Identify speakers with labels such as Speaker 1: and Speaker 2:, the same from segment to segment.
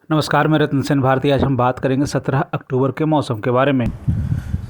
Speaker 1: नमस्कार, मैं रत्न सेन भारती। आज हम बात करेंगे 17 अक्टूबर के मौसम के बारे में।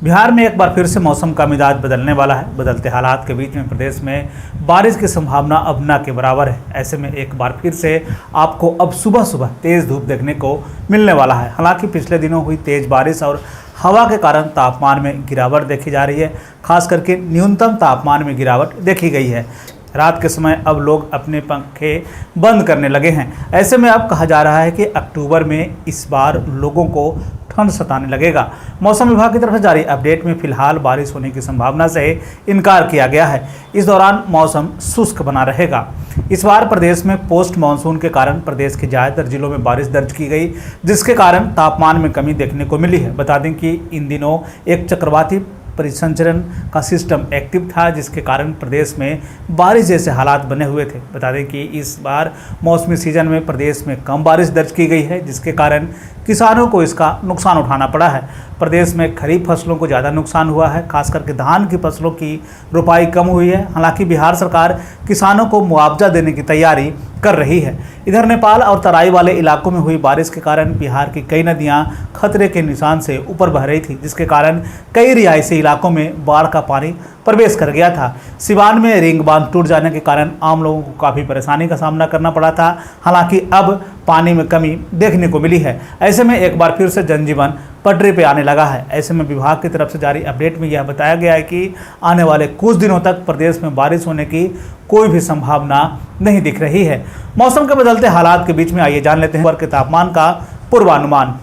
Speaker 1: बिहार में एक बार फिर से मौसम का मिजाज बदलने वाला है। बदलते हालात के बीच में प्रदेश में बारिश की संभावना अब न के बराबर है। ऐसे में एक बार फिर से आपको अब सुबह सुबह तेज़ धूप देखने को मिलने वाला है। हालांकि पिछले दिनों हुई तेज़ बारिश और हवा के कारण तापमान में गिरावट देखी जा रही है। खास करके न्यूनतम तापमान में गिरावट देखी गई है। रात के समय अब लोग अपने पंखे बंद करने लगे हैं। ऐसे में अब कहा जा रहा है कि अक्टूबर में इस बार लोगों को ठंड सताने लगेगा। मौसम विभाग की तरफ से जारी अपडेट में फिलहाल बारिश होने की संभावना से इनकार किया गया है। इस दौरान मौसम शुष्क बना रहेगा। इस बार प्रदेश में पोस्ट मानसून के कारण प्रदेश के ज़्यादातर जिलों में बारिश दर्ज की गई, जिसके कारण तापमान में कमी देखने को मिली है। बता दें कि इन दिनों एक चक्रवाती परिसंचरण का सिस्टम एक्टिव था, जिसके कारण प्रदेश में बारिश जैसे हालात बने हुए थे। बता दें कि इस बार मौसमी सीजन में प्रदेश में कम बारिश दर्ज की गई है, जिसके कारण किसानों को इसका नुकसान उठाना पड़ा है। प्रदेश में खरीफ फसलों को ज़्यादा नुकसान हुआ है। खास करके धान की फसलों की रुपाई कम हुई है। हालांकि बिहार सरकार किसानों को मुआवजा देने की तैयारी कर रही है। इधर नेपाल और तराई वाले इलाकों में हुई बारिश के कारण बिहार की कई नदियां खतरे के निशान से ऊपर बह रही थी, जिसके कारण कई रिहायशी इलाकों में बाढ़ का पानी प्रवेश कर गया था। सिवान में रिंग बांध टूट जाने के कारण आम लोगों को काफ़ी परेशानी का सामना करना पड़ा था। हालांकि अब पानी में कमी देखने को मिली है। ऐसे में एक बार फिर से जनजीवन पटरी पे आने लगा है। ऐसे में विभाग की तरफ से जारी अपडेट में यह बताया गया है कि आने वाले कुछ दिनों तक प्रदेश में बारिश होने की कोई भी संभावना नहीं दिख रही है। मौसम के बदलते हालात के बीच में आइए जान लेते हैं ऊपर के तापमान का पूर्वानुमान।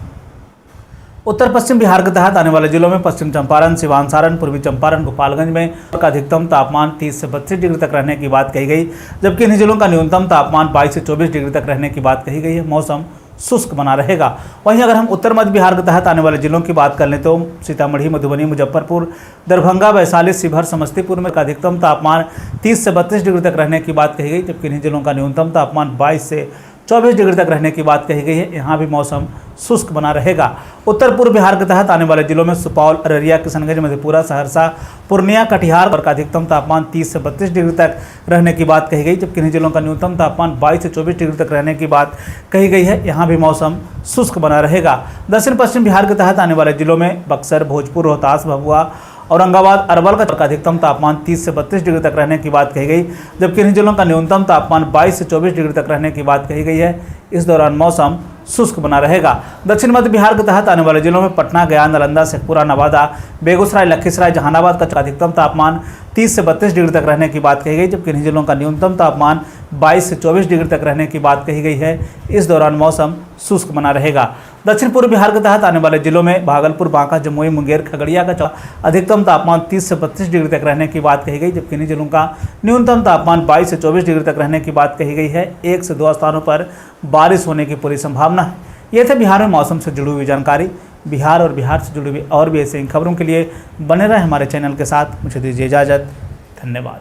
Speaker 1: उत्तर पश्चिम बिहार के तहत आने वाले जिलों में पश्चिम चंपारण, सिवान, सारण, पूर्वी चंपारण, गोपालगंज में का अधिकतम तापमान 30 से 32 डिग्री तक रहने की बात कही गई, जबकि इन्हीं जिलों का न्यूनतम तापमान 22 से 24 डिग्री तक रहने की बात कही गई है। मौसम शुष्क बना रहेगा। वहीं अगर हम उत्तर मध्य बिहार के तहत आने वाले जिलों की बात कर लें तो सीतामढ़ी, मधुबनी, मुजफ्फरपुर, दरभंगा, वैशाली, शिवहर, समस्तीपुर में का अधिकतम तापमान 30 से 32 डिग्री तक रहने की बात कही गई, जबकि इन्हीं जिलों का न्यूनतम तापमान 22 से 24 डिग्री तक रहने की बात कही गई है। यहाँ भी मौसम शुष्क बना रहेगा। उत्तर पूर्व बिहार के तहत आने वाले जिलों में सुपौल, अररिया, किशनगंज, मधेपुरा, सहरसा, पूर्णिया, कटिहार का अधिकतम तापमान 30 से 32 डिग्री तक रहने की बात कही गई, जबकि इन जिलों का न्यूनतम तापमान 22 से 24 डिग्री तक रहने की बात कही गई है। यहाँ भी मौसम शुष्क बना रहेगा। दक्षिण पश्चिम बिहार के तहत आने वाले जिलों में बक्सर, भोजपुर, रोहतास, भभुआ, औरंगाबाद, अरवल का अधिकतम तापमान 30 से 32 डिग्री तक रहने की बात कही गई, जबकि इन जिलों का न्यूनतम तापमान 22 से 24 डिग्री तक रहने की बात कही गई है। इस दौरान मौसम शुष्क बना रहेगा। दक्षिण मध्य बिहार के तहत आने वाले जिलों में पटना, गया, नालंदा, शेखपुरा, नवादा, बेगूसराय, लखीसराय, जहानाबाद का अधिकतम तापमान 30 से 32 डिग्री तक रहने की बात कही गई, जबकि इन जिलों का न्यूनतम तापमान 22 से 24 डिग्री तक रहने की बात कही गई है। इस दौरान मौसम शुष्क बना रहेगा। दक्षिण पूर्व बिहार के तहत आने वाले जिलों में भागलपुर, बांका, जमुई, मुंगेर, खगड़िया का अधिकतम तापमान 30 से 32 डिग्री तक रहने की बात कही गई, जबकि इन जिलों का न्यूनतम तापमान 22 से 24 डिग्री तक रहने की बात कही गई है। 1 से 2 स्थानों पर बारिश होने की पूरी संभावना है। ये थे बिहार में मौसम से जुड़ी हुई जानकारी। बिहार और बिहार से जुड़ी हुई और भी ऐसे खबरों के लिए बने रहें हमारे चैनल के साथ। मुझे दीजिए इजाज़त। धन्यवाद।